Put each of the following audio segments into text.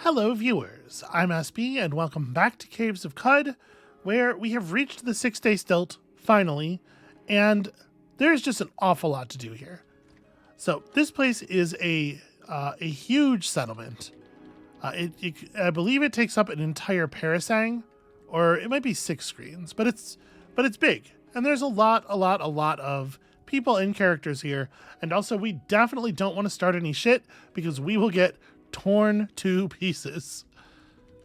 Hello viewers, I'm SB and welcome back to Caves of Cud, where we have reached the 6-day stilt, finally, and there's just an awful lot to do here. So this place is a huge settlement. I believe it takes up an entire parasang, or it might be 6 screens, but it's big, and there's a lot of people and characters here, and also we definitely don't want to start any shit because we will get torn to pieces.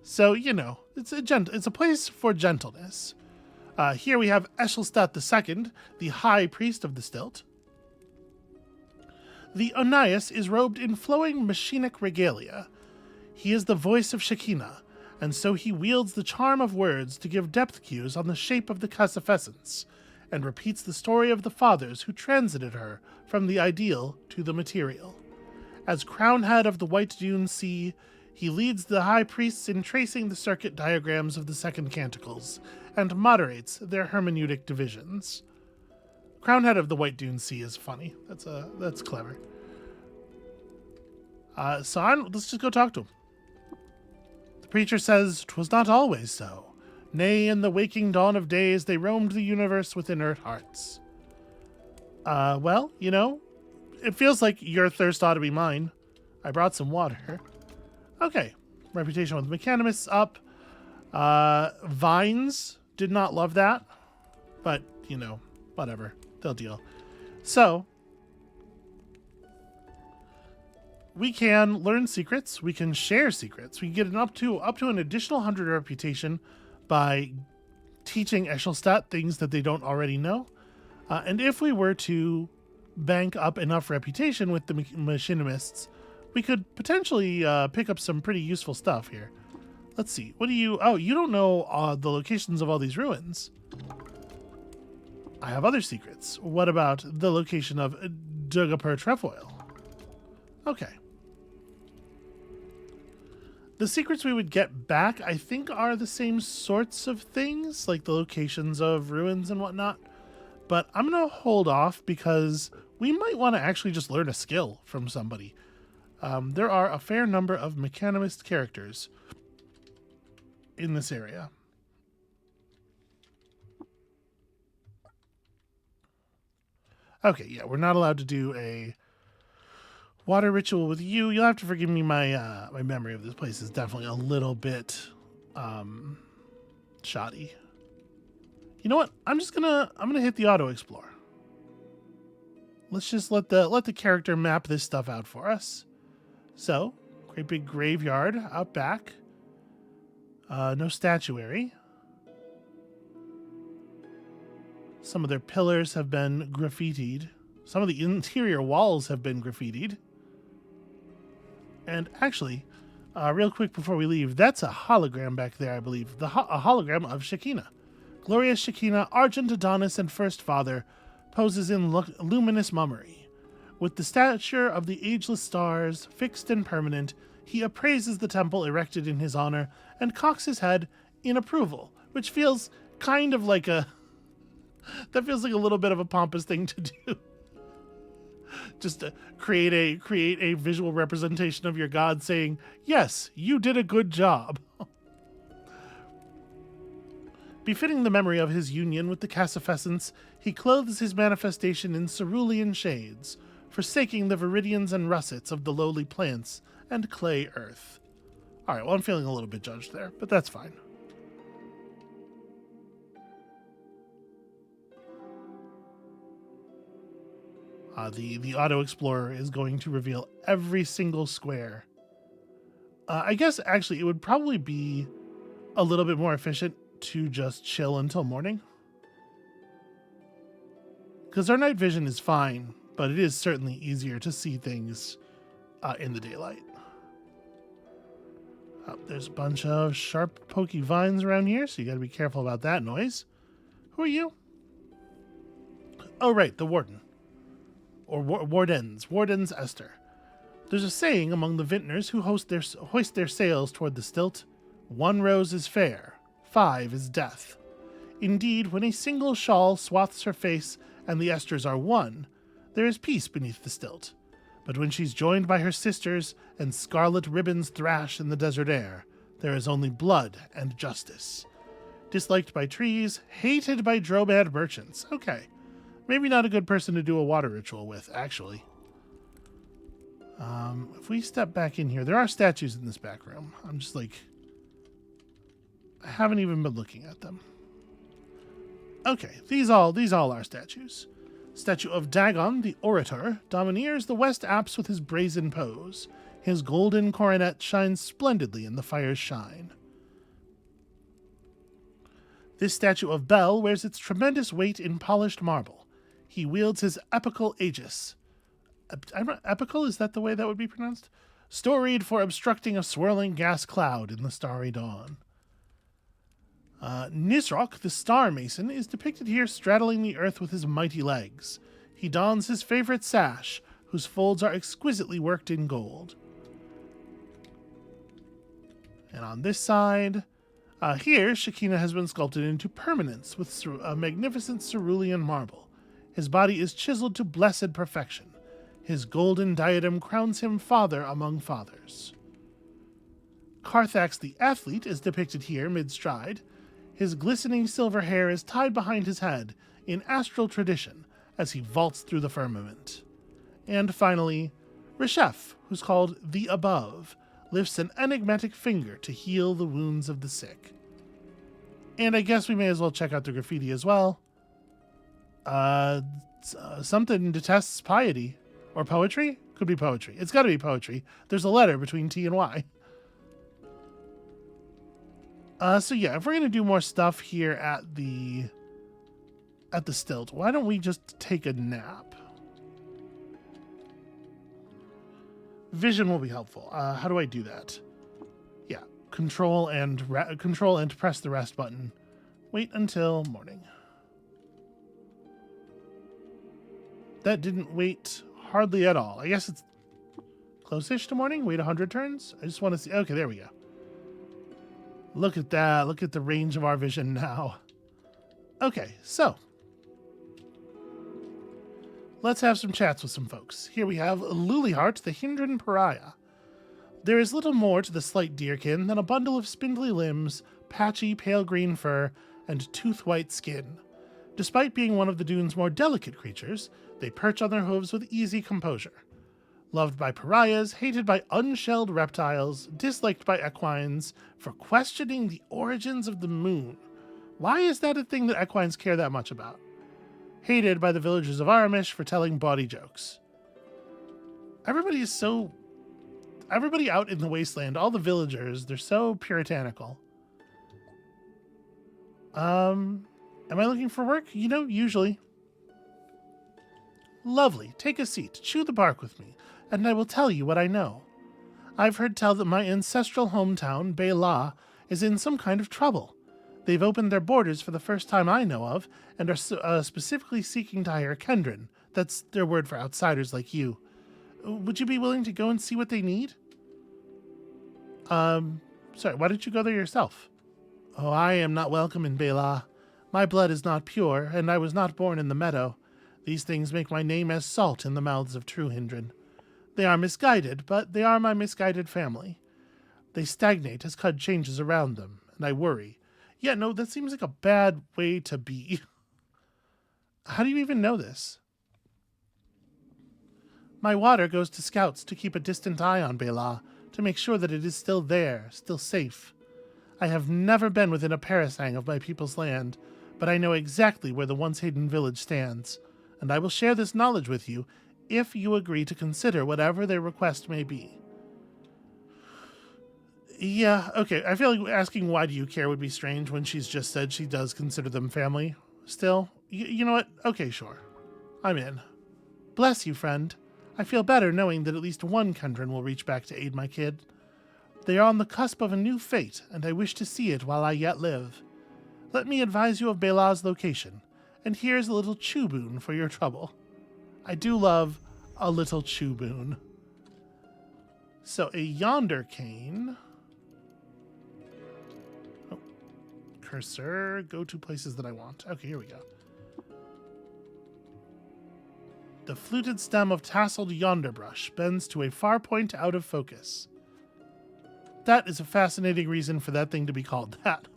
So, you know, it's a place for gentleness. Here we have Stilt II, the High Priest of the Stilt. The Onias is robed in flowing machinic regalia. He is the voice of Shekinah, and so he wields the charm of words to give depth cues on the shape of the Cassafessence, and repeats the story of the fathers who transited her from the ideal to the material. As crownhead of the White Dune Sea, he leads the high priests in tracing the circuit diagrams of the second canticles, and moderates their hermeneutic divisions. Crownhead of the White Dune Sea is funny. That's clever. Let's just go talk to him. The preacher says, "'Twas not always so. Nay, in the waking dawn of days, they roamed the universe with inert hearts." Well, you know, it feels like your thirst ought to be mine. I brought some water. Okay. Reputation with mechanimists up. Vines did not love that. But, you know, whatever. They'll deal. So, we can learn secrets. We can share secrets. We can get up to an additional 100 reputation by teaching Eshelstadt things that they don't already know. And if we were to bank up enough reputation with the machinimists, we could potentially pick up some pretty useful stuff here. Let's see. What do you... Oh, you don't know the locations of all these ruins. I have other secrets. What about the location of Dugapur Trefoil? Okay. The secrets we would get back, I think, are the same sorts of things, like the locations of ruins and whatnot. But I'm going to hold off because we might want to actually just learn a skill from somebody. There are a fair number of mechanimist characters in this area. Okay, yeah, we're not allowed to do a water ritual with you. You'll have to forgive me. My my memory of this place is definitely a little bit shoddy. You know what? I'm gonna hit the auto explore. Let's just let the character map this stuff out for us. So, great big graveyard out back. No statuary. Some of their pillars have been graffitied. Some of the interior walls have been graffitied. And actually, real quick before we leave, that's a hologram back there, I believe. A hologram of Shekinah. Glorious Shekinah, Argent Adonis and First Father, poses in luminous mummery. With the stature of the ageless stars, fixed and permanent, he appraises the temple erected in his honor and cocks his head in approval, which feels kind of like a... That feels like a little bit of a pompous thing to do. Just to create a visual representation of your god saying, "Yes, you did a good job." Befitting the memory of his union with the Cassafessence, he clothes his manifestation in cerulean shades, forsaking the viridians and russets of the lowly plants and clay earth. Alright, well, I'm feeling a little bit judged there, but that's fine. The Auto Explorer is going to reveal every single square. I guess, actually, it would probably be a little bit more efficient to just chill until morning. Because our night vision is fine, but it is certainly easier to see things in the daylight. There's a bunch of sharp, pokey vines around here, so you gotta be careful about that noise. Who are you? Oh, right, the Warden. Or Wardens. Wardens Esther. There's a saying among the vintners who hoist their sails toward the Stilt: 1 rose is fair, 5 is death. Indeed, when a single shawl swathes her face and the Esters are one, there is peace beneath the Stilt. But when she's joined by her sisters and scarlet ribbons thrash in the desert air, there is only blood and justice. Disliked by trees, hated by dromad merchants. Okay. Maybe not a good person to do a water ritual with, actually. If we step back in here, there are statues in this back room. I'm just like... I haven't even been looking at them. Okay, these all are statues. Statue of Dagon, the orator, domineers the West Apps with his brazen pose. His golden coronet shines splendidly in the fire's shine. This statue of Bel wears its tremendous weight in polished marble. He wields his epical aegis. Epical, is that the way that would be pronounced? Storied for obstructing a swirling gas cloud in the starry dawn. Nisroch, the star mason, is depicted here straddling the earth with his mighty legs. He dons his favorite sash, whose folds are exquisitely worked in gold. And on this side, here, Shekinah has been sculpted into permanence with a magnificent cerulean marble. His body is chiseled to blessed perfection. His golden diadem crowns him father among fathers. Carthax the athlete is depicted here mid-stride. His glistening silver hair is tied behind his head in astral tradition as he vaults through the firmament. And finally, Reshef, who's called the Above, lifts an enigmatic finger to heal the wounds of the sick. And I guess we may as well check out the graffiti as well. Something detests piety. Or poetry? Could be poetry. It's got to be poetry. There's a letter between T and Y. So yeah, if we're going to do more stuff here at the Stilt, why don't we just take a nap? Vision will be helpful. How do I do that? Yeah, control and press the rest button. Wait until morning. That didn't wait hardly at all. I guess it's close-ish to morning. Wait 100 turns. I just want to see. Okay, there we go. Look at that. Look at the range of our vision now. Okay, so let's have some chats with some folks. Here we have Lulihart, the Hindran Pariah. There is little more to the slight deerkin than a bundle of spindly limbs, patchy pale green fur, and tooth-white skin. Despite being one of the dune's more delicate creatures, they perch on their hooves with easy composure. Loved by pariahs, hated by unshelled reptiles, disliked by equines for questioning the origins of the moon. Why is that a thing that equines care that much about? Hated by the villagers of Aramish for telling bawdy jokes. Everybody out in the wasteland, all the villagers, they're so puritanical. Am I looking for work? You know, usually. Lovely. Take a seat. Chew the bark with me, and I will tell you what I know. I've heard tell that my ancestral hometown, Bela, is in some kind of trouble. They've opened their borders for the first time I know of, and are specifically seeking to hire Kendrin. That's their word for outsiders like you. Would you be willing to go and see what they need? Sorry, why don't you go there yourself? Oh, I am not welcome in Bela. My blood is not pure, and I was not born in the meadow. These things make my name as salt in the mouths of true Hindran. They are misguided, but they are my misguided family. They stagnate as Cud changes around them, and I worry. Yeah, no, that seems like a bad way to be. How do you even know this? My water goes to scouts to keep a distant eye on Bela, to make sure that it is still there, still safe. I have never been within a parasang of my people's land, but I know exactly where the once hidden village stands, and I will share this knowledge with you if you agree to consider whatever their request may be. Yeah, okay, I feel like asking why do you care would be strange when she's just said she does consider them family. Still, you know what? Okay, sure. I'm in. Bless you, friend. I feel better knowing that at least one Kendrin will reach back to aid my kid. They are on the cusp of a new fate, and I wish to see it while I yet live. Let me advise you of Bela's location, and here's a little chew boon for your trouble. I do love a little chew boon. So, a yonder cane. Oh, cursor, go to places that I want. Okay, here we go. The fluted stem of tasseled yonderbrush bends to a far point out of focus. That is a fascinating reason for that thing to be called that.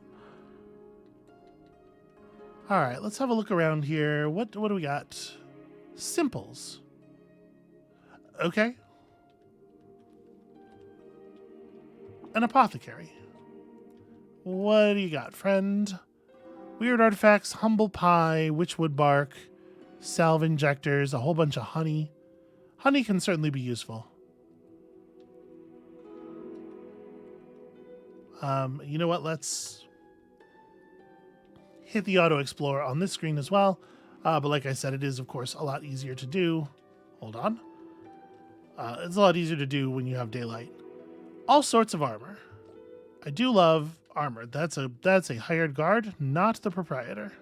All right, let's have a look around here. What do we got? Simples. Okay. An apothecary. What do you got, friend? Weird artifacts, humble pie, witchwood bark, salve injectors, a whole bunch of honey. Honey can certainly be useful. You know what? Let's hit the auto explorer on this screen as well. But like I said, it is, of course, a lot easier to do. Hold on. It's a lot easier to do when you have daylight. All sorts of armor. I do love armor. That's a hired guard, not the proprietor.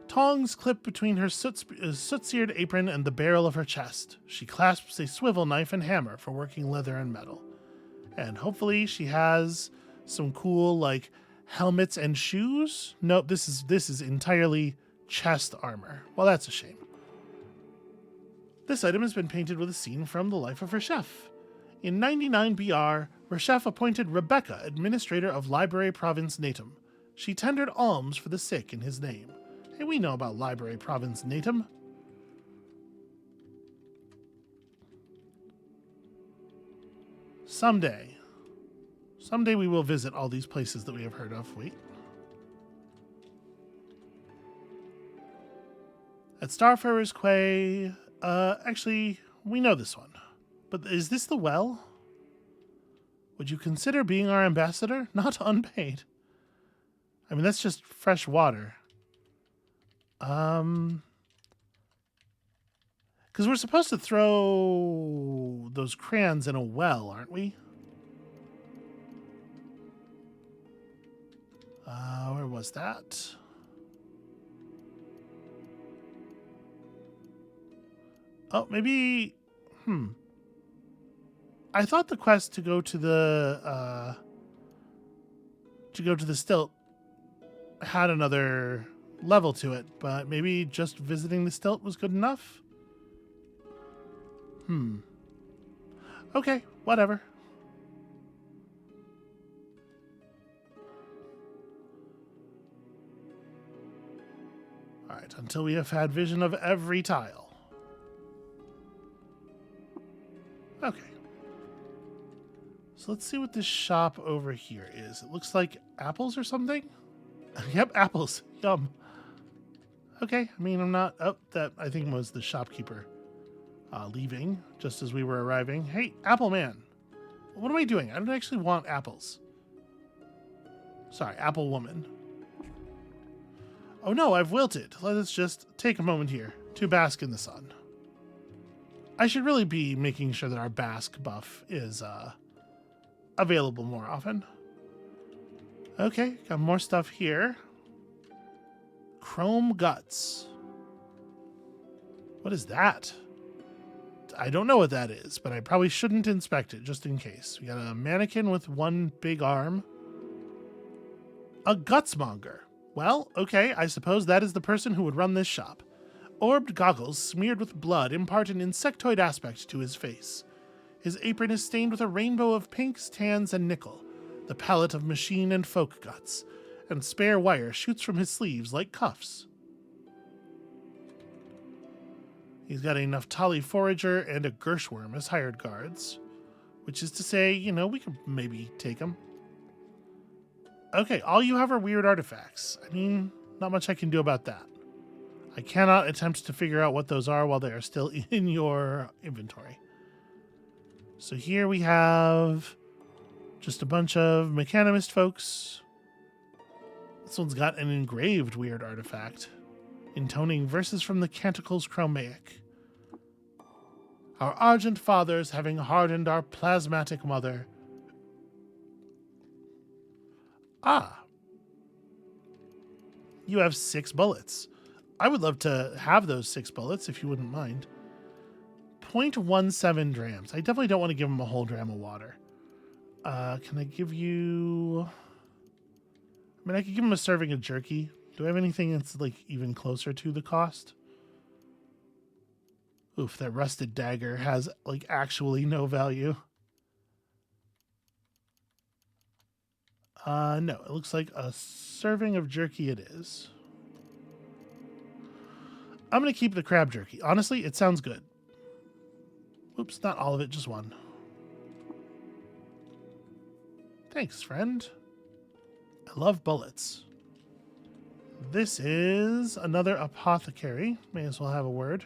Tongs clip between her soot-seared apron and the barrel of her chest. She clasps a swivel knife and hammer for working leather and metal. And hopefully she has some cool, like, helmets and shoes. Nope, this is entirely chest armor. Well, that's a shame. This item has been painted with a scene from the life of her chef. In 99 BR, Reshef appointed Rebecca administrator of Library Province Natum. She tendered alms for the sick in his name. Hey, we know about Library Province Natum. Someday we will visit all these places that we have heard of. Wait. At Starfarer's Quay, actually, we know this one. But is this the well? Would you consider being our ambassador? Not unpaid. I mean, that's just fresh water. Because we're supposed to throw those crayons in a well, aren't we? Where was that? Oh, maybe... I thought the quest to go to the Stilt had another level to it, but maybe just visiting the Stilt was good enough? Okay, whatever. Alright, until we have had vision of every tile. Okay. So let's see what this shop over here is. It looks like apples or something? Yep, apples. Yum. Okay, I mean, I'm not... Oh, that I think was the shopkeeper leaving just as we were arriving. Hey, Apple Man. What am I doing? I don't actually want apples. Sorry, Apple Woman. Oh no, I've wilted. Let us just take a moment here to bask in the sun. I should really be making sure that our bask buff is available more often. Okay, got more stuff here. Chrome guts. What is that? I don't know what that is, but I probably shouldn't inspect it just in case. We got a mannequin with one big arm. A gutsmonger. Well, okay, I suppose that is the person who would run this shop. Orbed goggles smeared with blood impart an insectoid aspect to his face. His apron is stained with a rainbow of pinks, tans, and nickel, the palette of machine and folk guts, and spare wire shoots from his sleeves like cuffs. He's got a Naphtali forager and a Gershworm as hired guards, which is to say, you know, we could maybe take them. Okay, all you have are weird artifacts. I mean, not much I can do about that. I cannot attempt to figure out what those are while they are still in your inventory. So here we have just a bunch of Mechanimist folks. This one's got an engraved weird artifact, intoning verses from the Canticles Chromaic. Our argent fathers having hardened our plasmatic mother. Ah. You have 6 bullets. I would love to have those 6 bullets, if you wouldn't mind. 0.17 drams. I definitely don't want to give him a whole dram of water. Can I give you... I mean, I could give him a serving of jerky. Do I have anything that's like even closer to the cost? Oof, that rusted dagger has like actually no value. No, it looks like a serving of jerky it is. I'm going to keep the crab jerky. Honestly, it sounds good. Oops, not all of it, just one. Thanks, friend. I love bullets. This is another apothecary. May as well have a word.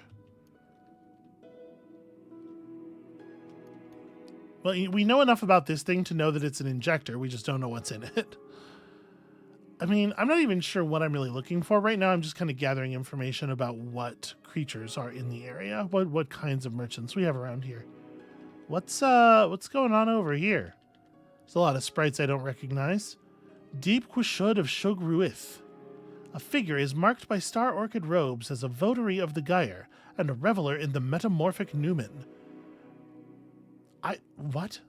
Well, we know enough about this thing to know that it's an injector. We just don't know what's in it. I mean, I'm not even sure what I'm really looking for right now. I'm just kind of gathering information about what creatures are in the area, what kinds of merchants we have around here. What's going on over here? There's a lot of sprites I don't recognize. Deep Quishud of Shogruith. A figure is marked by star orchid robes as a votary of the Gyre and a reveler in the metamorphic Numen. What?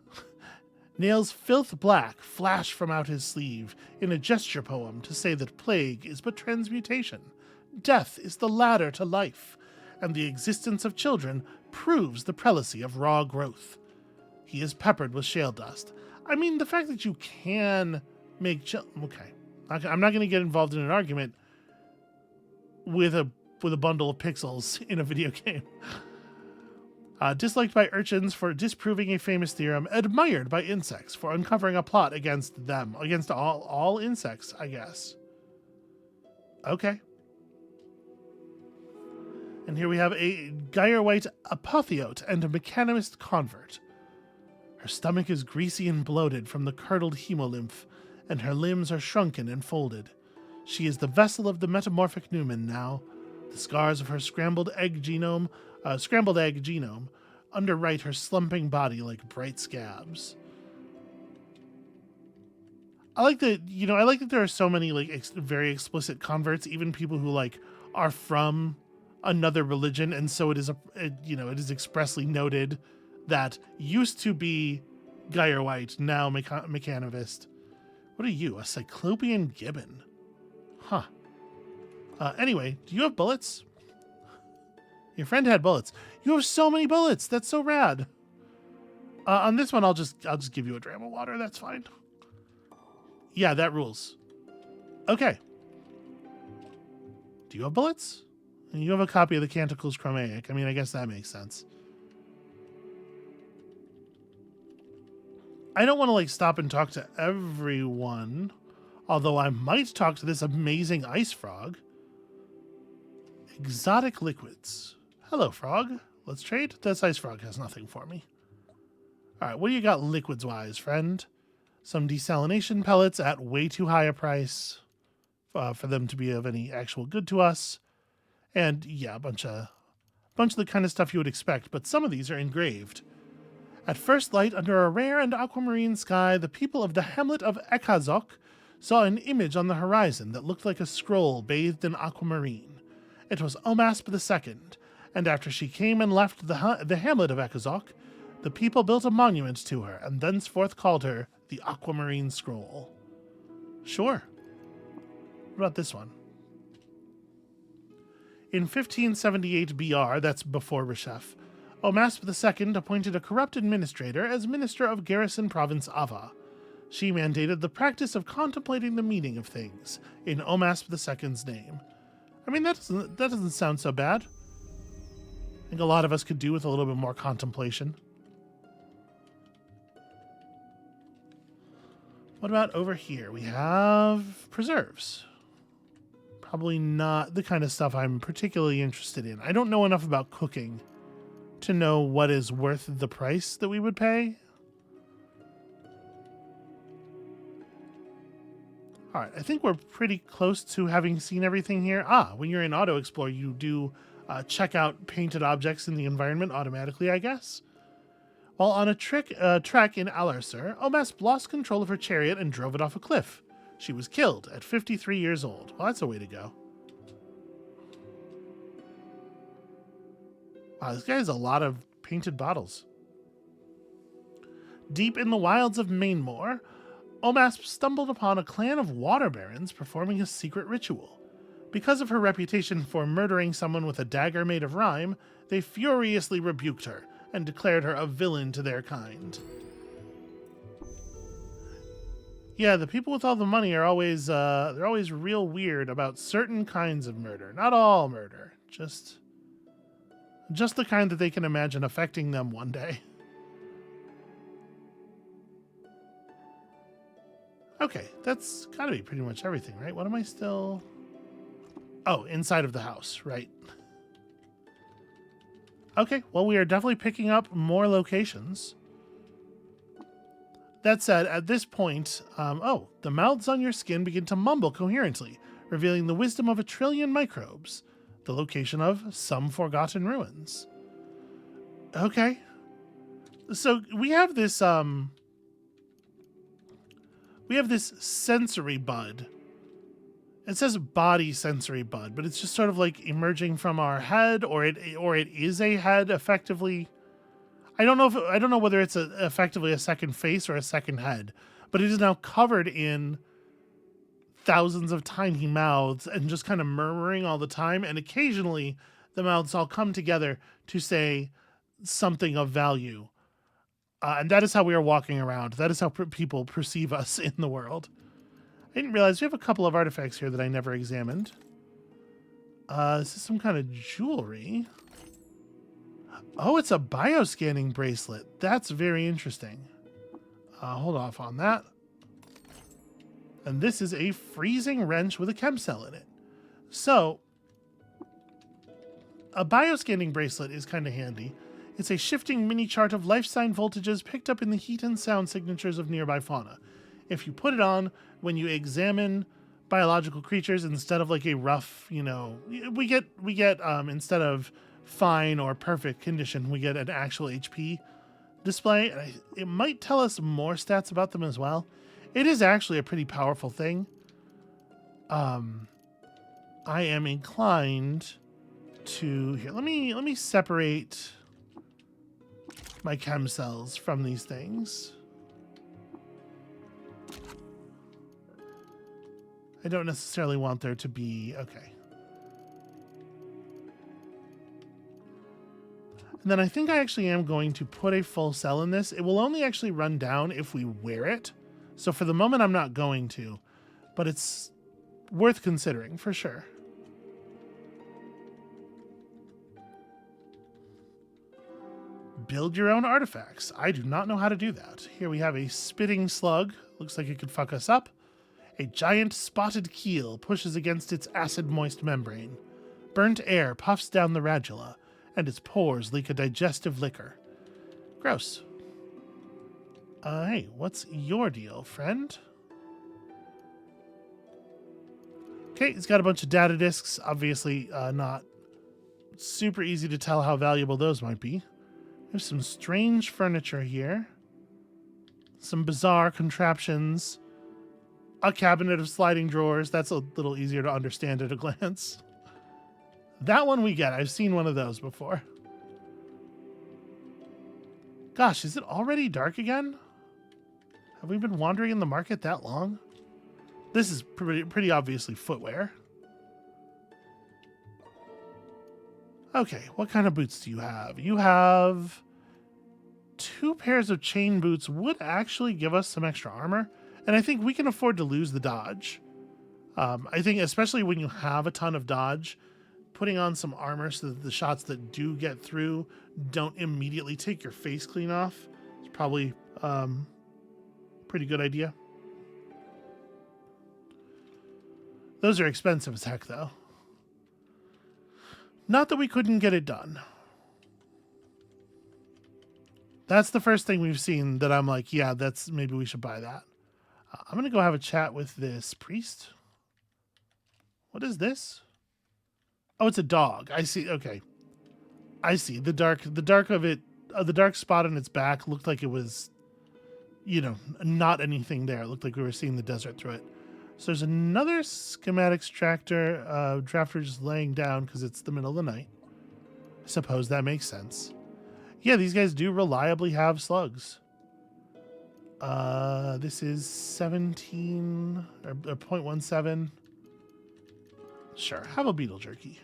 Nails filth black flash from out his sleeve in a gesture poem to say that plague is but transmutation, death is the ladder to life, and the existence of children proves the prelacy of raw growth. He is peppered with shale dust. I mean, the fact that you can make okay. I'm not going to get involved in an argument with a bundle of pixels in a video game. Disliked by urchins for disproving a famous theorem, admired by insects for uncovering a plot against them, against all insects, I guess. Okay. And here we have a Gyre-white apotheote and a mechanist convert. Her stomach is greasy and bloated from the curdled hemolymph, and her limbs are shrunken and folded. She is the vessel of the metamorphic Numen now. The scars of her scrambled egg genome underwrite her slumping body like bright scabs. I like that there are so many like very explicit converts, even people who like are from another religion, and so it is expressly noted that used to be Gyre-white, now mechanivist. What are you, a cyclopean gibbon? Huh. Anyway, do you have bullets? Your friend had bullets. You have so many bullets. That's so rad. On this one, I'll just give you a dram of water. That's fine. Yeah, that rules. Okay. Do you have bullets? And you have a copy of the Canticles Chromaic. I mean, I guess that makes sense. I don't want to like stop and talk to everyone, although I might talk to this amazing ice frog. Exotic liquids. Hello, frog. Let's trade. This ice frog has nothing for me. All right, what do you got liquids-wise, friend? Some desalination pellets at way too high a price for them to be of any actual good to us. And yeah, a bunch of the kind of stuff you would expect, but some of these are engraved. At first light, under a rare and aquamarine sky, the people of the hamlet of Ekazok saw an image on the horizon that looked like a scroll bathed in aquamarine. It was Omasp II, and after she came and left the hamlet of Ekazok, the people built a monument to her, and thenceforth called her the Aquamarine Scroll. Sure. What about this one? In 1578 BR, that's before Reshef, Omasp II appointed a corrupt administrator as minister of Garrison Province Ava. She mandated the practice of contemplating the meaning of things in Omasp II's name. I mean, that doesn't sound so bad. I think a lot of us could do with a little bit more contemplation. What about over here? We have preserves. Probably not the kind of stuff I'm particularly interested in. I don't know enough about cooking to know what is worth the price that we would pay. All right, I think we're pretty close to having seen everything here. When you're in Auto Explore, you do check out painted objects in the environment automatically, I guess. While on a trek in Alarsur, Omasp lost control of her chariot and drove it off a cliff. She was killed at 53 years old. Well, that's a way to go. Wow, this guy has a lot of painted bottles. Deep in the wilds of Mainmore, Omasp stumbled upon a clan of water barons performing a secret ritual. Because of her reputation for murdering someone with a dagger made of rhyme, they furiously rebuked her and declared her a villain to their kind. Yeah, the people with all the money are always they're always real weird about certain kinds of murder. Not all murder, just the kind that they can imagine affecting them one day. Okay, that's gotta be pretty much everything, right? What am I still... Oh, inside of the house, right. Okay, well, we are definitely picking up more locations. That said, at this point, the mouths on your skin begin to mumble coherently, revealing the wisdom of 1 trillion microbes, the location of some forgotten ruins. Okay. So we have this sensory bud. It says body sensory bud, but it's just sort of like emerging from our head, or it is a head effectively. I don't know whether it's effectively a second face or a second head, but it is now covered in thousands of tiny mouths and just kind of murmuring all the time. And occasionally the mouths all come together to say something of value. And that is how we are walking around. That is how people perceive us in the world. I didn't realize we have a couple of artifacts here that I never examined. This is some kind of jewelry. Oh, it's a bioscanning bracelet. That's very interesting. Hold off on that. And this is a freezing wrench with a chem cell in it. So, a bioscanning bracelet is kind of handy. It's a shifting mini chart of life sign voltages picked up in the heat and sound signatures of nearby fauna. If you put it on when you examine biological creatures, instead of like a rough, we get instead of fine or perfect condition, we get an actual HP display. And it might tell us more stats about them as well. It is actually a pretty powerful thing. I am inclined to here. Let me separate my chem cells from these things. I don't necessarily want there to be... Okay. And then I think I actually am going to put a full cell in this. It will only actually run down if we wear it. So for the moment, I'm not going to. But it's worth considering, for sure. Build your own artifacts. I do not know how to do that. Here we have a spitting slug. Looks like it could fuck us up. A giant spotted keel pushes against its acid-moist membrane. Burnt air puffs down the radula, and its pores leak a digestive liquor. Gross. Hey, what's your deal, friend? Okay, it's got a bunch of data disks. Obviously, not super easy to tell how valuable those might be. There's some strange furniture here. Some bizarre contraptions. A cabinet of sliding drawers. That's a little easier to understand at a glance. That one we get. I've seen one of those before. Gosh, is it already dark again? Have we been wandering in the market that long? This is pretty obviously footwear. Okay, what kind of boots do you have? You have 2 pairs of chain boots would actually give us some extra armor. And I think we can afford to lose the dodge. I think especially when you have a ton of dodge, putting on some armor so that the shots that do get through don't immediately take your face clean off is probably pretty good idea. Those are expensive as heck, though. Not that we couldn't get it done. That's the first thing we've seen that I'm like, yeah, maybe we should buy that. I'm going to go have a chat with this priest. What is this? Oh, it's a dog. I see. Okay. I see. The dark of it, the dark spot on its back looked like it was, not anything there. It looked like we were seeing the desert through it. So there's another schematic extractor. Drafter just laying down because it's the middle of the night. I suppose that makes sense. Yeah, these guys do reliably have slugs. This is 17 or 0.17. Sure, have a beetle jerky.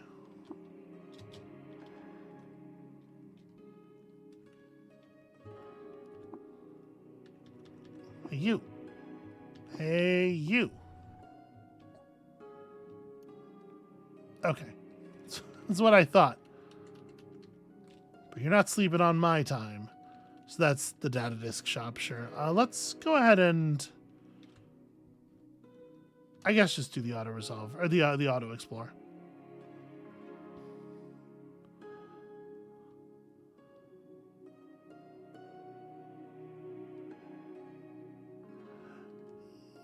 Hey, you. Hey, you. Okay. That's what I thought. But you're not sleeping on my time. So that's the data disk shop, sure. Let's go ahead and... I guess just do the auto resolve, or the auto explore.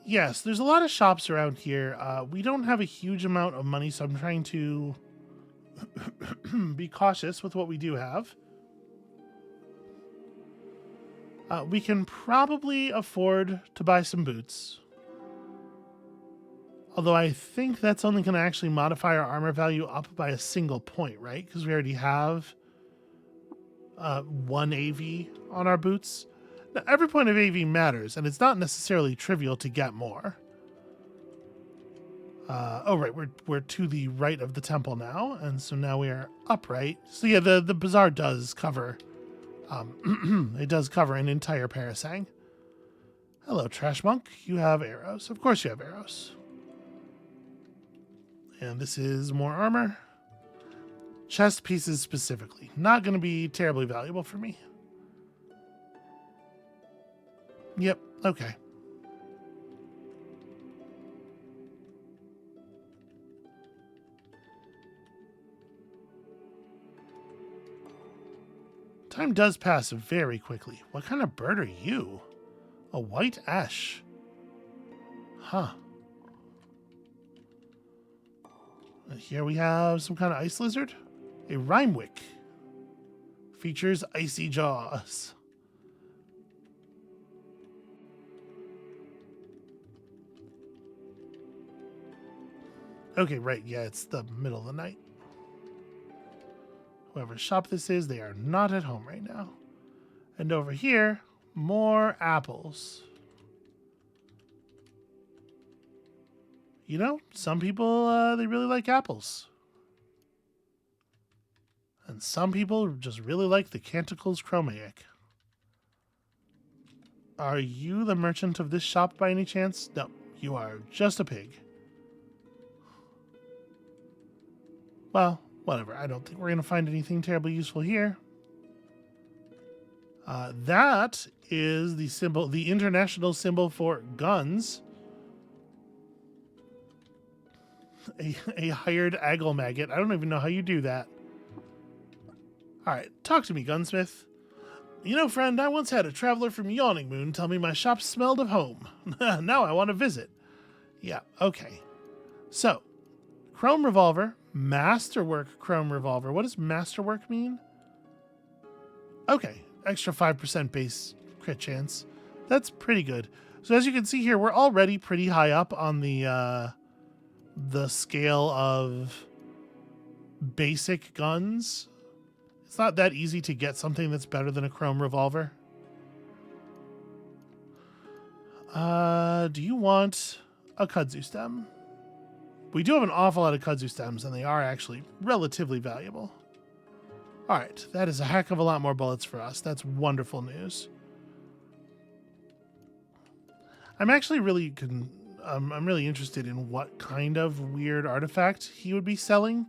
Yes, there's a lot of shops around here. We don't have a huge amount of money, so I'm trying to be cautious with what we do have. We can probably afford to buy some boots. Although I think that's only going to actually modify our armor value up by a single point, right? Because we already have 1 AV on our boots. Now, every point of AV matters, and it's not necessarily trivial to get more. Oh, right, we're to the right of the temple now, and so now we are upright. So yeah, the bazaar does cover... it does cover an entire parasang. Hello, Trash Monk. You have arrows. Of course you have arrows. And this is more armor. Chest pieces specifically. Not going to be terribly valuable for me. Yep, okay. Time does pass very quickly. What kind of bird are you? A white ash. Huh. And here we have some kind of ice lizard. A rhymewick. Features icy jaws. Okay, right. Yeah, it's the middle of the night. Whoever's shop this is, they are not at home right now. And over here, more apples. You know, some people, they really like apples. And some people just really like the Canticles Chromaic. Are you the merchant of this shop by any chance? No, you are just a pig. Well, whatever. I don't think we're going to find anything terribly useful here. That is the symbol, the international symbol for guns. A hired aggle maggot. I don't even know how you do that. All right, talk to me, gunsmith. You know, friend, I once had a traveler from Yawning Moon tell me my shop smelled of home. Now I want to visit. Yeah, okay. So, chrome revolver, masterwork chrome revolver. What does masterwork mean? Okay, extra 5% base crit chance. That's pretty good. So as you can see here, we're already pretty high up on the scale of basic guns. It's not that easy to get something that's better than a chrome revolver. Do you want a kudzu stem? We do have an awful lot of kudzu stems, and they are actually relatively valuable. All right, that is a heck of a lot more bullets for us. That's wonderful news. I'm actually really I'm really interested in what kind of weird artifact he would be selling.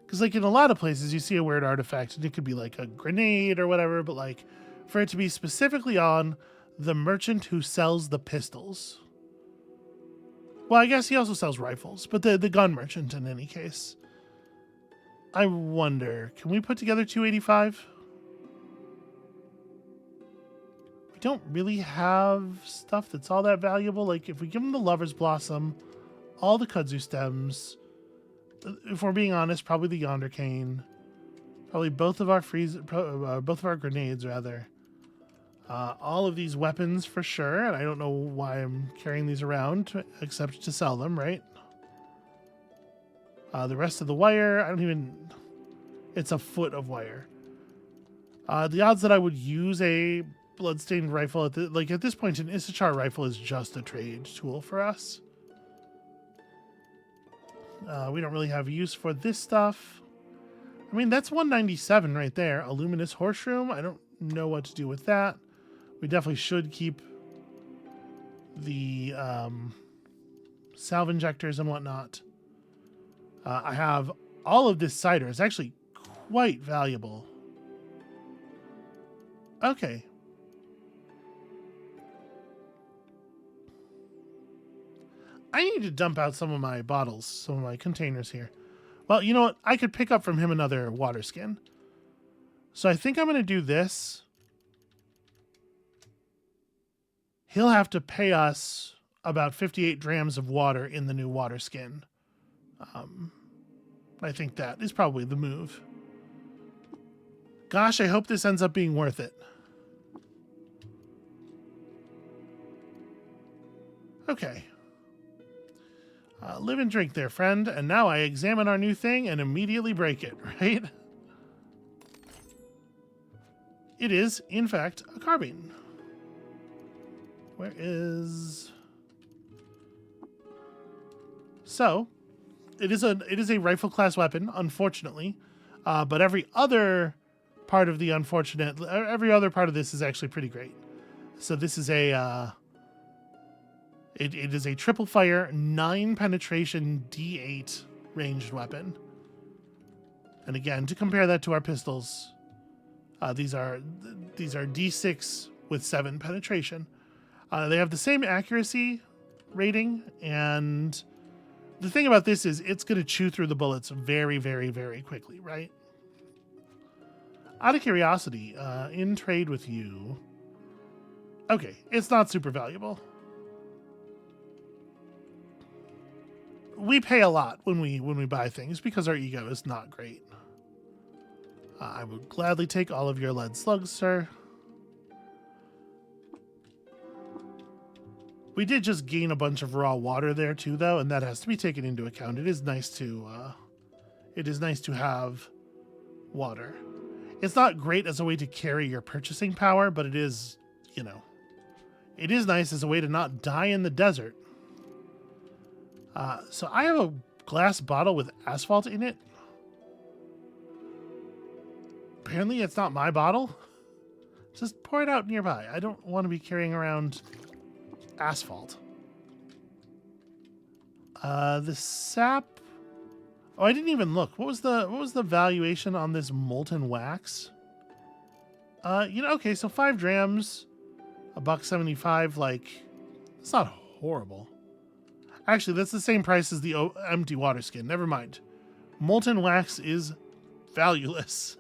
Because, like, in a lot of places, you see a weird artifact, and it could be, like, a grenade or whatever, but, like, for it to be specifically on the merchant who sells the pistols. Well, I guess he also sells rifles, but the gun merchant in any case. I wonder, can we put together 285? We don't really have stuff that's all that valuable. Like, if we give him the Lover's Blossom, all the kudzu stems... If we're being honest, probably the Yonder Cane, probably both of our both of our grenades, rather. All of these weapons for sure, and I don't know why I'm carrying these around except to sell them, right? The rest of the wire, I don't even. It's a foot of wire. The odds that I would use a bloodstained rifle at this point, an Issachar rifle is just a trade tool for us. We don't really have use for this stuff. I mean, that's 197 right there. A luminous horseshoe. I don't know what to do with that. We definitely should keep the salve injectors and whatnot. I have all of this cider. It's actually quite valuable. Okay. I need to dump out some of my bottles, some of my containers here. Well, you know what? I could pick up from him another water skin. So I think I'm going to do this. He'll have to pay us about 58 drams of water in the new water skin. I think that is probably the move. Gosh, I hope this ends up being worth it. Okay. Live and drink there, friend. And now I examine our new thing and immediately break it, right? It is, in fact, a carbine. Where is... So, it is a rifle class weapon, unfortunately. But every other part of this is actually pretty great. So this is a... It is a triple fire, 9 penetration, D8 ranged weapon. And again, to compare that to our pistols, these are D6 with 7 penetration. They have the same accuracy rating, and the thing about this is it's going to chew through the bullets very, very, very quickly, right? Out of curiosity, in trade with you... Okay, it's not super valuable. We pay a lot when we buy things because our ego is not great. I would gladly take all of your lead slugs, sir. We did just gain a bunch of raw water there too, though, and that has to be taken into account. It is nice to have water. It's not great as a way to carry your purchasing power, but it is, it is nice as a way to not die in the desert. So I have a glass bottle with asphalt in it. Apparently it's not my bottle. Just pour it out nearby. I don't want to be carrying around asphalt. The sap. Oh, I didn't even look. What was the valuation on this molten wax? Okay, so 5 drams, $1.75. Like, it's not horrible. Actually, that's the same price as the empty water skin. Never mind. Molten wax is valueless.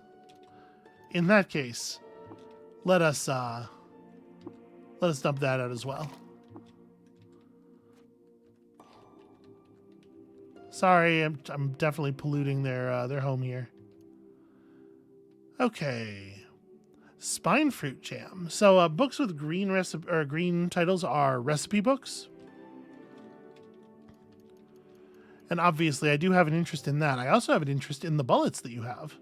In that case, let us dump that out as well. Sorry, I'm definitely polluting their home here. Okay. Spine fruit jam. So books with green titles are recipe books. And obviously, I do have an interest in that. I also have an interest in the bullets that you have,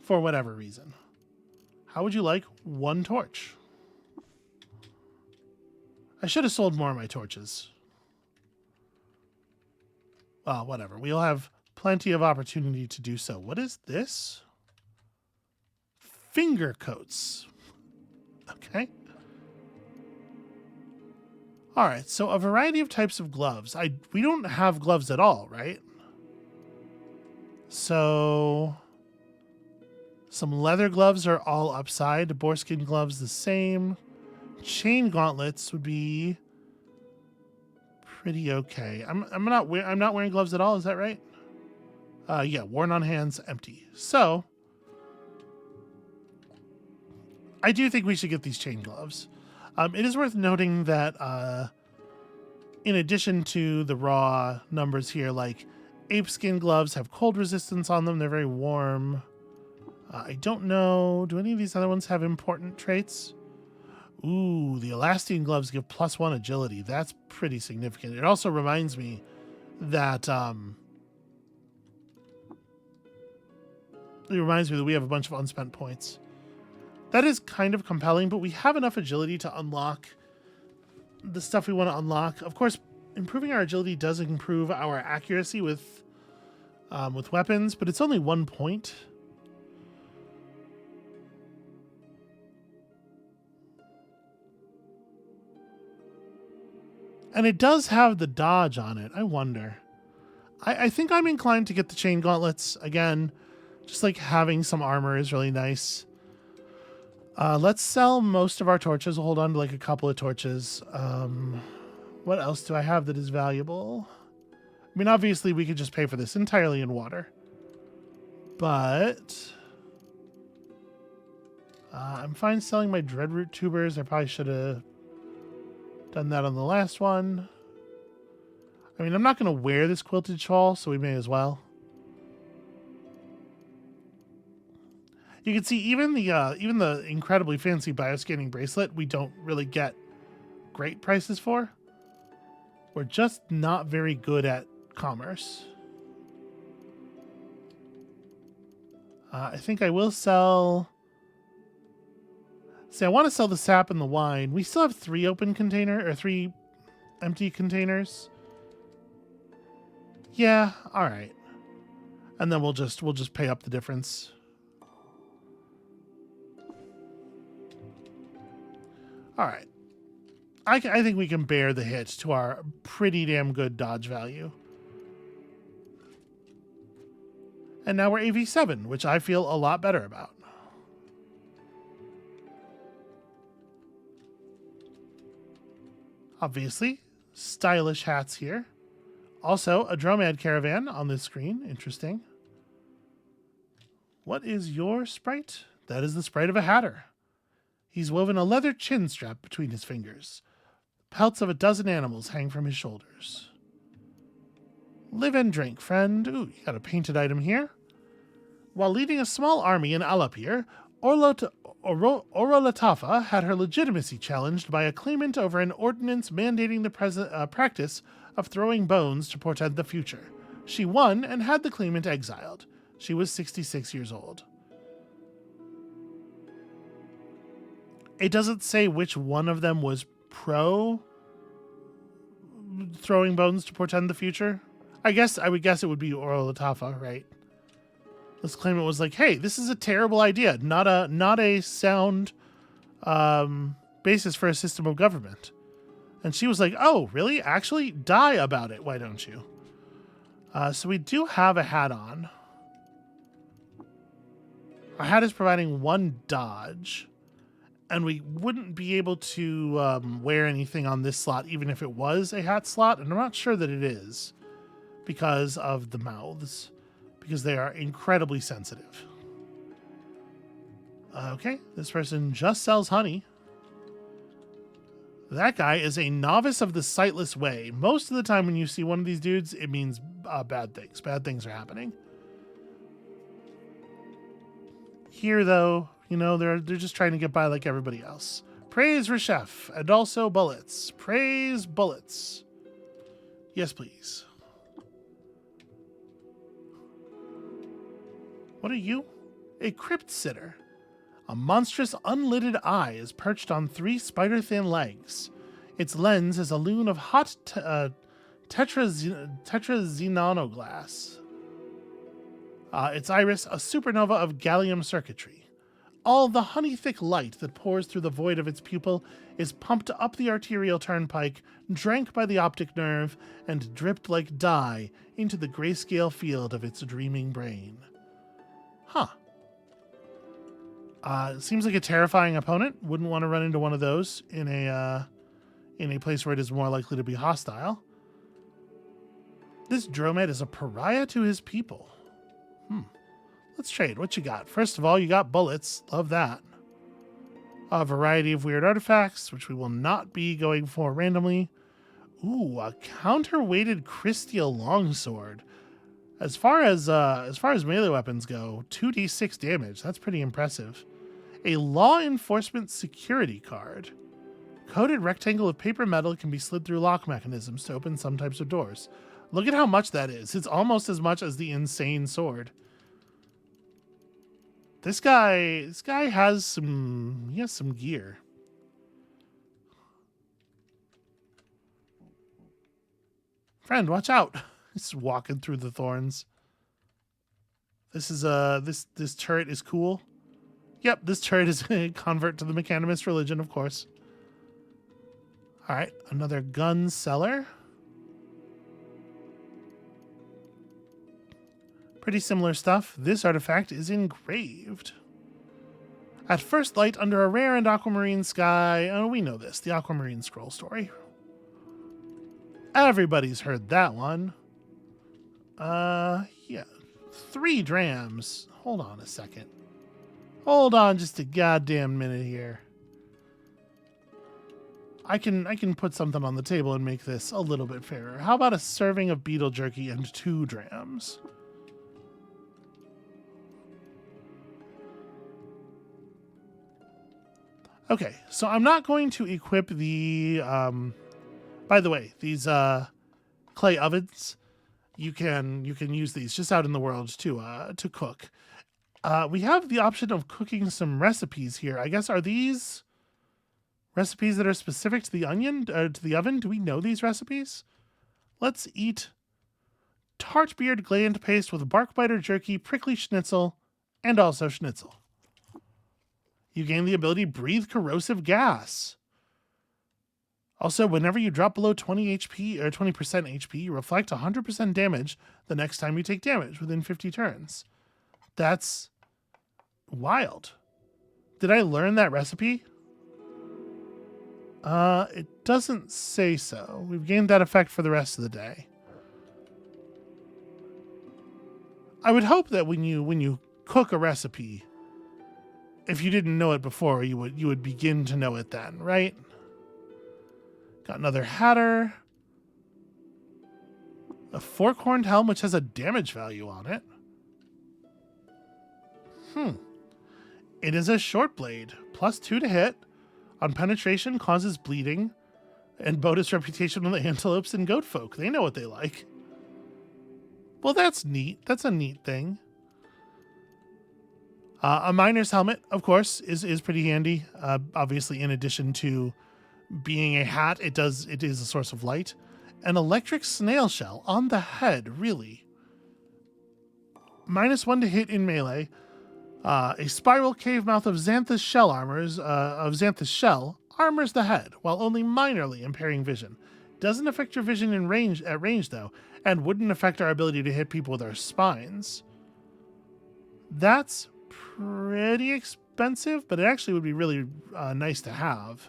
for whatever reason. How would you like 1 torch? I should have sold more of my torches. Well, whatever. We'll have plenty of opportunity to do so. What is this? Finger coats. Okay. All right, so a variety of types of gloves. We don't have gloves at all, right? So some leather gloves are all upside. Boarskin gloves the same. Chain gauntlets would be pretty okay. I'm not wearing gloves at all. Is that right? Yeah, worn on hands, empty. So I do think we should get these chain gloves. It is worth noting that in addition to the raw numbers here, like ape skin gloves have cold resistance on them. They're very warm. I don't know. Do any of these other ones have important traits? Ooh, the elastine gloves give +1 agility. That's pretty significant. It also reminds me that we have a bunch of unspent points. That is kind of compelling, but we have enough agility to unlock the stuff we want to unlock. Of course, improving our agility does improve our accuracy with weapons, but it's only 1 point. And it does have the dodge on it. I wonder. I think I'm inclined to get the chain gauntlets. Again, just like having some armor is really nice. Let's sell most of our torches. We'll hold on to like a couple of torches. What else do I have that is valuable? I mean, obviously we could just pay for this entirely in water. But I'm fine selling my dreadroot tubers. I probably should have done that on the last one. I mean, I'm not going to wear this quilted shawl, so we may as well. You can see even the incredibly fancy bioscanning bracelet we don't really get great prices for. We're just not very good at commerce. I think I will sell... See, I want to sell the sap and the wine. We still have 3 empty containers. Yeah, all right. And then we'll just pay up the difference. All right. I think we can bear the hit to our pretty damn good dodge value. And now we're AV7, which I feel a lot better about. Obviously, stylish hats here. Also, a Dromad caravan on this screen. Interesting. What is your sprite? That is the sprite of a hatter. He's woven a leather chin strap between his fingers. Pelts of a dozen animals hang from his shoulders. Live and drink, friend. Ooh, you got a painted item here. While leading a small army in Alapir, Orolatafa had her legitimacy challenged by a claimant over an ordinance mandating the practice of throwing bones to portend the future. She won and had the claimant exiled. She was 66 years old. It doesn't say which one of them was pro throwing bones to portend the future. I would guess it would be Orolatafa, right? This claimant was like, hey, this is a terrible idea. Not a sound basis for a system of government. And she was like, oh, really? Actually, die about it. Why don't you? So we do have a hat on. Our hat is providing 1 dodge. And we wouldn't be able to wear anything on this slot, even if it was a hat slot. And I'm not sure that it is because of the mouths. Because they are incredibly sensitive. Okay, this person just sells honey. That guy is a novice of the sightless way. Most of the time when you see one of these dudes, it means bad things. Bad things are happening. Here, though, you know, they're just trying to get by like everybody else. Praise Reshef, and also bullets. Praise bullets. Yes, please. What are you? A crypt sitter. A monstrous unlidded eye is perched on 3 spider-thin legs. Its lens is a loon of hot tetraxenonoglass. Its iris, a supernova of gallium circuitry. All the honey-thick light that pours through the void of its pupil is pumped up the arterial turnpike, drank by the optic nerve, and dripped like dye into the grayscale field of its dreaming brain. Huh. Seems like a terrifying opponent. Wouldn't want to run into one of those in a place where it is more likely to be hostile. This Dromad is a pariah to his people. Let's trade. What you got? First of all, you got bullets. Love that. A variety of weird artifacts, which we will not be going for randomly. Ooh, a counterweighted crysteel longsword. As far as melee weapons go, 2d6 damage. That's pretty impressive. A law enforcement security card. Coated rectangle of paper metal can be slid through lock mechanisms to open some types of doors. Look at how much that is. It's almost as much as the insane sword. This guy has some gear. Friend, watch out. Just walking through the thorns. This is this turret is cool. Yep, this turret is a convert to the mechanimist religion, of course. All right, another gun seller. Pretty similar stuff. This artifact is engraved. At first light under a rare and aquamarine sky. Oh, we know this. The aquamarine scroll story. Everybody's heard that one. Yeah. 3 drams. Hold on a second. Hold on just a goddamn minute here. I can put something on the table and make this a little bit fairer. How about a serving of beetle jerky and 2 drams? Okay, so I'm not going to equip the by the way, these clay ovens, you can use these just out in the world to cook. We have the option of cooking some recipes here. I guess, are these recipes that are specific to the to the oven? Do we know these recipes? Let's eat tart beard gland paste with bark biter jerky, prickly schnitzel, and also schnitzel. You gain the ability breathe corrosive gas. Also, whenever you drop below 20 HP or 20% HP, you reflect 100% damage the next time you take damage within 50 turns. That's wild. Did I learn that recipe? It doesn't say so. We've gained that effect for the rest of the day. I would hope that when you cook a recipe, if you didn't know it before, you would begin to know it then, right? Got another hatter. A 4-corned helm, which has a damage value on it. It is a short blade. +2 to hit. On penetration, causes bleeding. And bonus reputation on the antelopes and goat folk. They know what they like. Well, that's neat. That's a neat thing. A miner's helmet, of course, is pretty handy. Obviously, in addition to being a hat, it is a source of light. An electric snail shell on the head, really. -1 to hit in melee. A spiral cave mouth of Xanthus shell armors the head, while only minorly impairing vision. Doesn't affect your vision at range though, and wouldn't affect our ability to hit people with our spines. That's pretty expensive, but it actually would be really nice to have.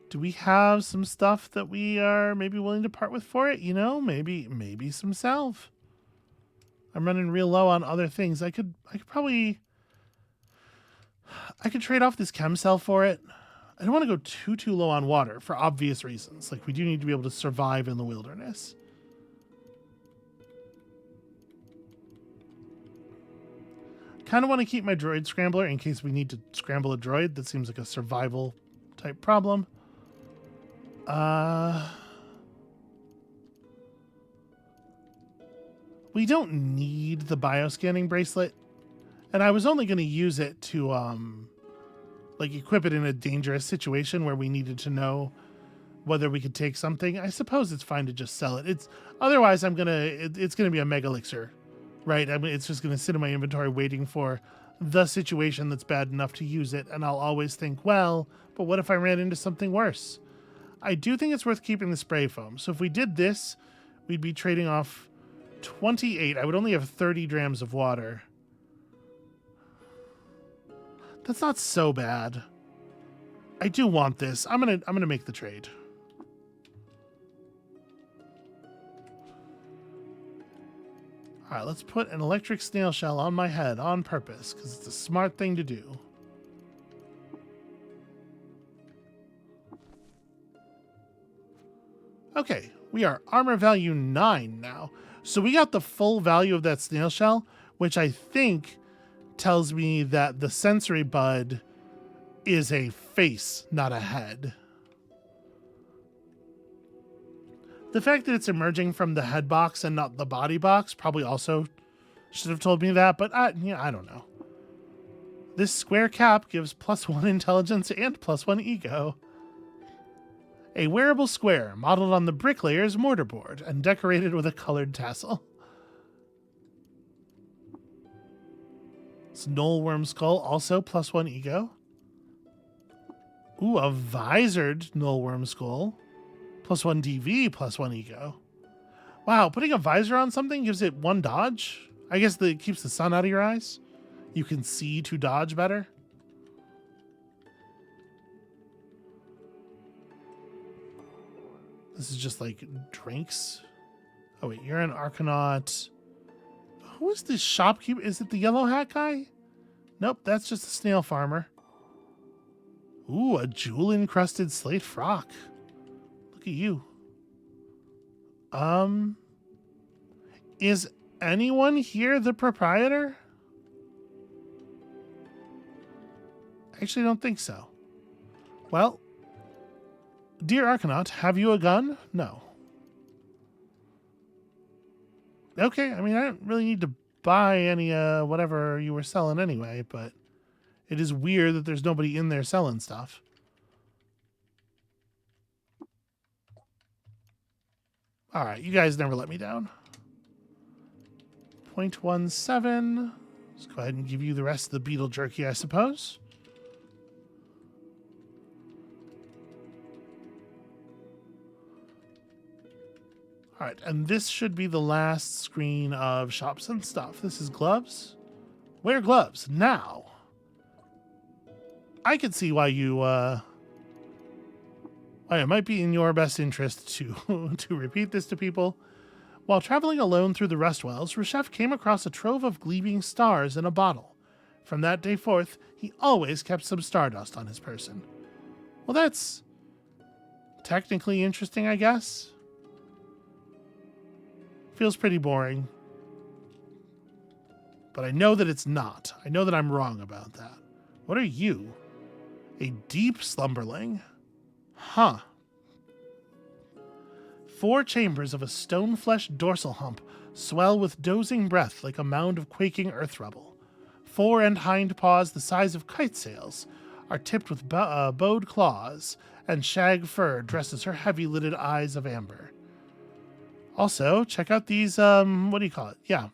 Do we have some stuff that we are maybe willing to part with for it? You know, maybe some salve. I'm running real low on other things. I could trade off this chem cell for it. I don't want to go too low on water for obvious reasons. Like, we do need to be able to survive in the wilderness. Kind of want to keep my droid scrambler in case we need to scramble a droid. That seems like a survival type problem. We don't need the bioscanning bracelet, and I was only going to use it to like equip it in a dangerous situation where we needed to know whether we could take something. I suppose it's fine to just sell it. It's otherwise it's gonna be a mega elixir, right? I mean, it's just gonna sit in my inventory waiting for the situation that's bad enough to use it, and I'll always think, well, but what if I ran into something worse? I do think it's worth keeping the spray foam. So if we did this, we'd be trading off 28. I would only have 30 drams of water. That's not so bad. I do want this. I'm gonna make the trade. All right, let's put an electric snail shell on my head on purpose because it's a smart thing to do. Okay, we are armor value 9 now. So we got the full value of that snail shell, which I think tells me that the sensory bud is a face, not a head. The fact that it's emerging from the head box and not the body box probably also should have told me that, but I don't know. This square cap gives +1 intelligence and +1 ego. A wearable square modeled on the bricklayer's mortarboard and decorated with a colored tassel. It's Nullworm Skull, also +1 ego. Ooh, a visored Nullworm Skull. +1 DV, +1 ego. Wow, putting a visor on something gives it 1 dodge? I guess it keeps the sun out of your eyes. You can see to dodge better. This is just like drinks. Oh wait, you're an Arcanaut. Who is this shopkeeper? Is it the yellow hat guy? Nope, that's just a snail farmer. Ooh, a jewel-encrusted slate frock. Look at you. Is anyone here the proprietor? I actually don't think so. Well, dear Arcanaut, have you a gun? No. Okay, I mean, I don't really need to buy any whatever you were selling anyway, but it is weird that there's nobody in there selling stuff. All right, you guys never let me down. 0.17. Let's go ahead and give you the rest of the beetle jerky, I suppose. All right, and this should be the last screen of shops and stuff. This is gloves. Wear gloves now. I could see why you, why it might be in your best interest to to repeat this to people. While traveling alone through the Rustwells, Reshef came across a trove of gleaming stars in a bottle. From that day forth, he always kept some stardust on his person. Well, that's technically interesting, I guess. Feels pretty boring. But I know that it's not. I know that I'm wrong about that. What are you? A deep slumberling? Huh. 4 chambers of a stone-fleshed dorsal hump swell with dozing breath like a mound of quaking earth rubble. Fore and hind paws the size of kite sails are tipped with bowed claws, and shag fur dresses her heavy-lidded eyes of amber. Also, check out these, what do you call it? Yeah.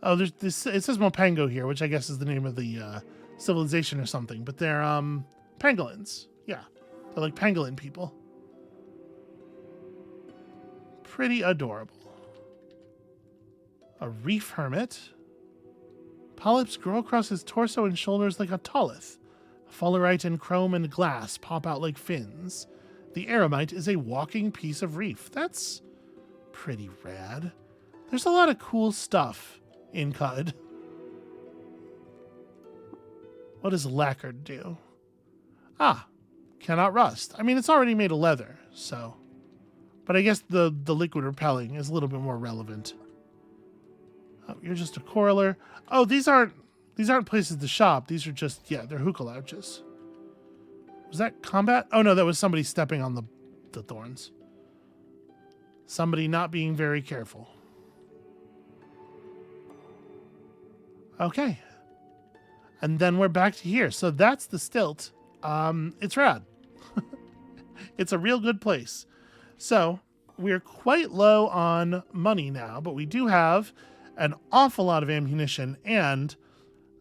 Oh, there's this, it says Mopango here, which I guess is the name of the civilization or something, but they're pangolins. Yeah. They're like pangolin people. Pretty adorable. A reef hermit. Polyps grow across his torso and shoulders like a tolith. Fullerite and chrome and glass pop out like fins. The eremite is a walking piece of reef. That's pretty rad. There's a lot of cool stuff in Cud. What does lacquered do? Ah, cannot rust. I mean, it's already made of leather, so. But I guess the liquid repelling is a little bit more relevant. Oh, you're just a coroller. Oh, these aren't places to shop. These are just, yeah, they're hookah louches. Was that combat? Oh no, that was somebody stepping on the thorns. Somebody not being very careful. Okay. And then we're back to here. So that's the Stilt. It's rad. It's a real good place. So we're quite low on money now, but we do have an awful lot of ammunition and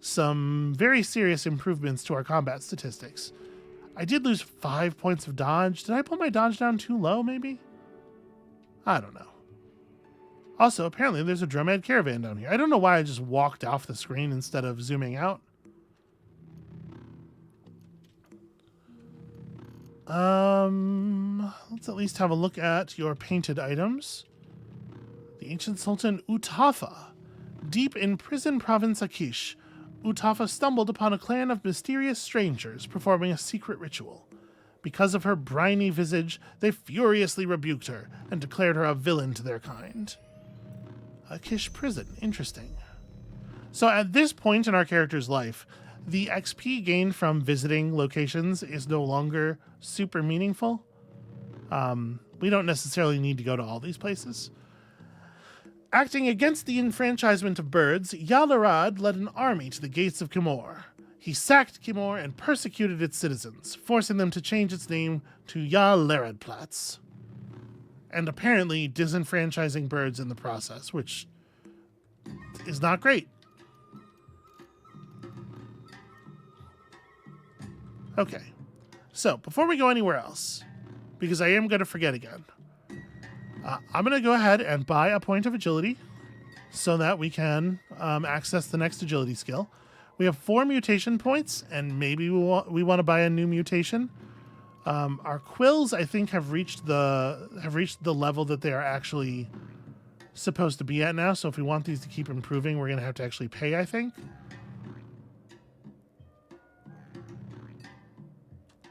some very serious improvements to our combat statistics. I did lose 5 points of dodge. Did I put my dodge down too low, maybe? I don't know. Also, apparently there's a Dromad caravan down here. I don't know why I just walked off the screen instead of zooming out. Let's at least have a look at your painted items. The ancient Sultan Utafa. Deep in prison province Akish, Utafa stumbled upon a clan of mysterious strangers performing a secret ritual. Because of her briny visage, they furiously rebuked her and declared her a villain to their kind. Akish prison. Interesting. So at this point in our character's life, the XP gained from visiting locations is no longer super meaningful. We don't necessarily need to go to all these places. Acting against the enfranchisement of birds, Yalarad led an army to the gates of Kimor. He sacked Kimor and persecuted its citizens, forcing them to change its name to Ja-Leredplatz, and apparently disenfranchising birds in the process, which is not great. Okay, so before we go anywhere else, because I am going to forget again, I'm going to go ahead and buy a point of agility so that we can access the next agility skill. We have 4 mutation points, and maybe we want to buy a new mutation. Our quills, I think, have reached the level that they are actually supposed to be at now. So if we want these to keep improving, we're going to have to actually pay, I think.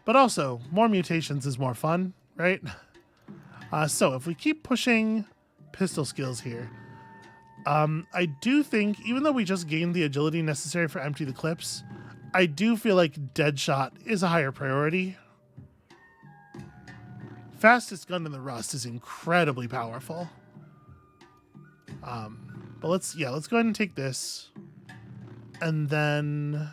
But also, more mutations is more fun, right? So if we keep pushing pistol skills here, I do think, even though we just gained the agility necessary for Empty the Clips, I do feel like Deadshot is a higher priority. Fastest gun in the Rust is incredibly powerful. But let's go ahead and take this. And then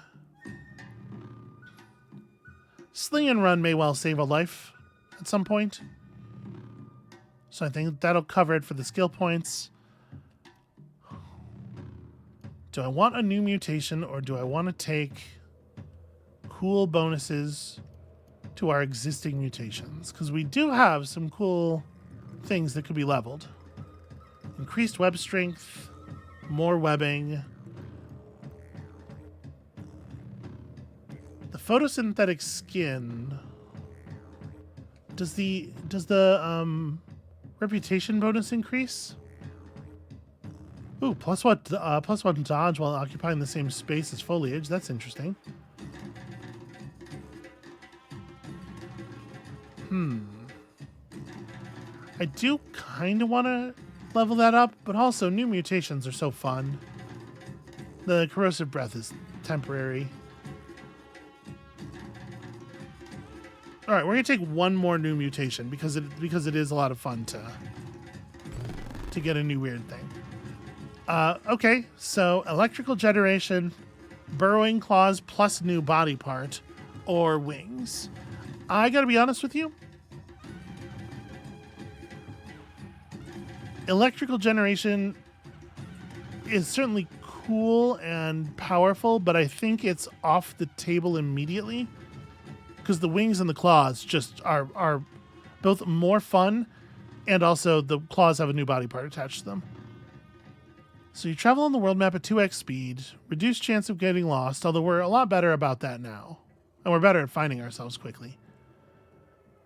Sling and Run may well save a life at some point. So I think that'll cover it for the skill points. Do I want a new mutation, or do I want to take cool bonuses to our existing mutations? Because we do have some cool things that could be leveled. Increased web strength, more webbing. The photosynthetic skin. Does the reputation bonus increase? Ooh, +1 dodge while occupying the same space as foliage. That's interesting. I do kind of want to level that up, but also new mutations are so fun. The corrosive breath is temporary. All right, we're gonna take one more new mutation because it is a lot of fun to get a new weird thing. Okay, so electrical generation, burrowing claws plus new body part, or wings. I gotta be honest with you. Electrical generation is certainly cool and powerful, but I think it's off the table immediately because the wings and the claws just are both more fun, and also the claws have a new body part attached to them. So you travel on the world map at 2x speed, reduced chance of getting lost, although we're a lot better about that now. And we're better at finding ourselves quickly.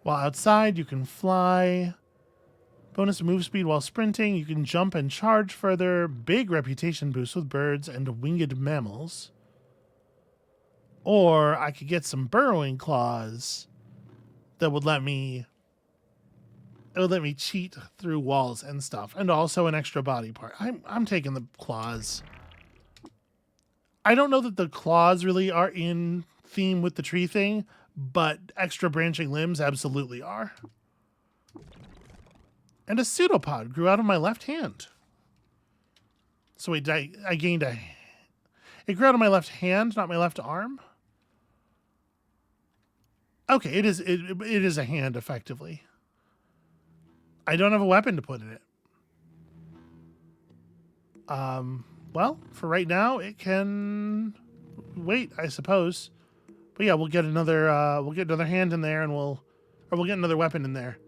While outside, you can fly. Bonus move speed while sprinting. You can jump and charge further. Big reputation boost with birds and winged mammals. Or I could get some burrowing claws that would let me... It would let me cheat through walls and stuff, and also an extra body part. I'm taking the claws. I don't know that the claws really are in theme with the tree thing, but extra branching limbs absolutely are. And a pseudopod grew out of my left hand. So wait, I gained a... It grew out of my left hand, not my left arm? Okay, it is a hand, effectively. I don't have a weapon to put in it. Well, for right now, it can wait, I suppose. But yeah, we'll get another hand in there, and we'll get another weapon in there,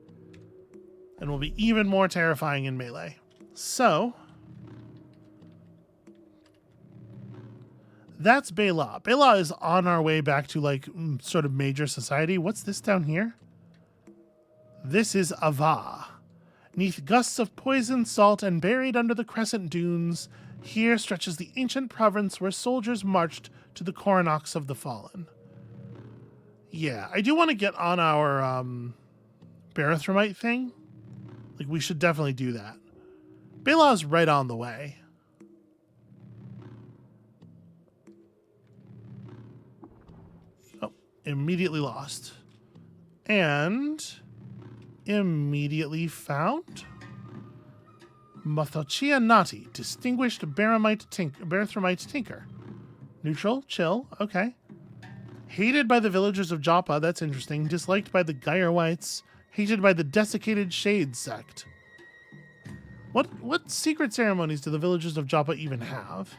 and we'll be even more terrifying in melee. So that's Bela. Bela is on our way back to like sort of major society. What's this down here? This is Ava. 'Neath gusts of poison, salt, and buried under the crescent dunes, here stretches the ancient province where soldiers marched to the coronachs of the fallen. Yeah, I do want to get on our Barathromite thing. Like, we should definitely do that. Bela's right on the way. Oh, immediately lost. And... immediately found. Mathochia Nati, distinguished Barathromite tinker. Neutral, chill, okay. Hated by the villagers of Joppa, that's interesting. Disliked by the Gyre-wites. Hated by the desiccated Shade sect. What secret ceremonies do the villagers of Joppa even have?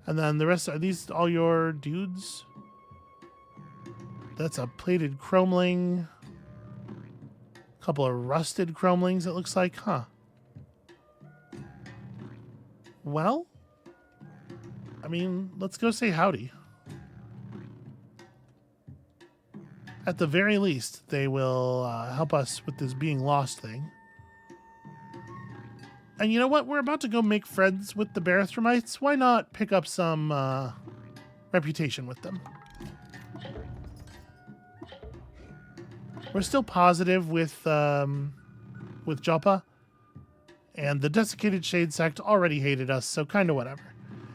And then the rest, are these all your dudes? That's a plated chromeling. A couple of rusted chromelings, it looks like, huh? Well, I mean, let's go say howdy. At the very least, they will help us with this being lost thing. And you know what? We're about to go make friends with the Barthermites. Why not pick up some reputation with them? We're still positive with Joppa. And the desiccated Shade sect already hated us, so kind of whatever.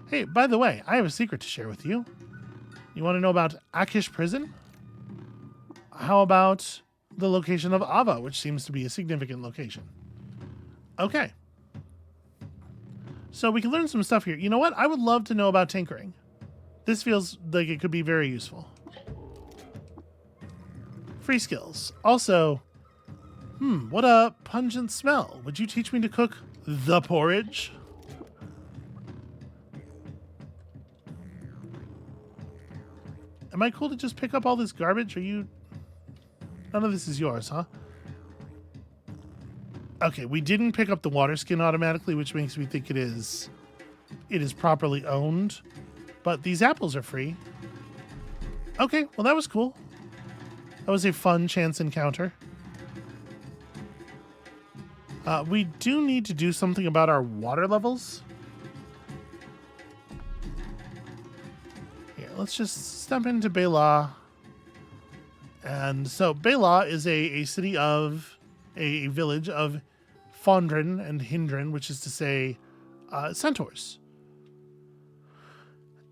Hey, by the way, I have a secret to share with you. You want to know about Akish Prison? How about the location of Ava, which seems to be a significant location? Okay. So we can learn some stuff here. You know what? I would love to know about tinkering. This feels like it could be very useful. Free skills. Also, what a pungent smell. Would you teach me to cook the porridge? Am I cool to just pick up all this garbage? Are you... None of this is yours, huh? Okay, we didn't pick up the water skin automatically, which makes me think it is properly owned. But these apples are free. Okay, well that was cool. That was a fun chance encounter. We do need to do something about our water levels. Here, let's just step into Bela. And so Bela is a city of a village of Fondren and Hindren, which is to say centaurs.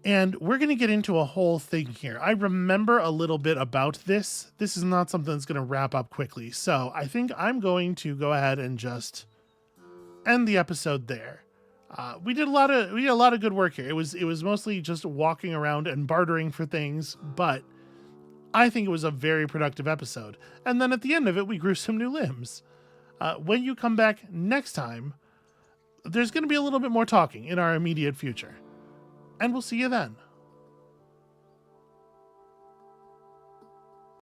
And we're going to get into a whole thing here. I remember a little bit about this. This is not something that's going to wrap up quickly. So I think I'm going to go ahead and just end the episode there. We did a lot of good work here. It was mostly just walking around and bartering for things, but I think it was a very productive episode. And then at the end of it, we grew some new limbs. When you come back next time, there's going to be a little bit more talking in our immediate future. And we'll see you then.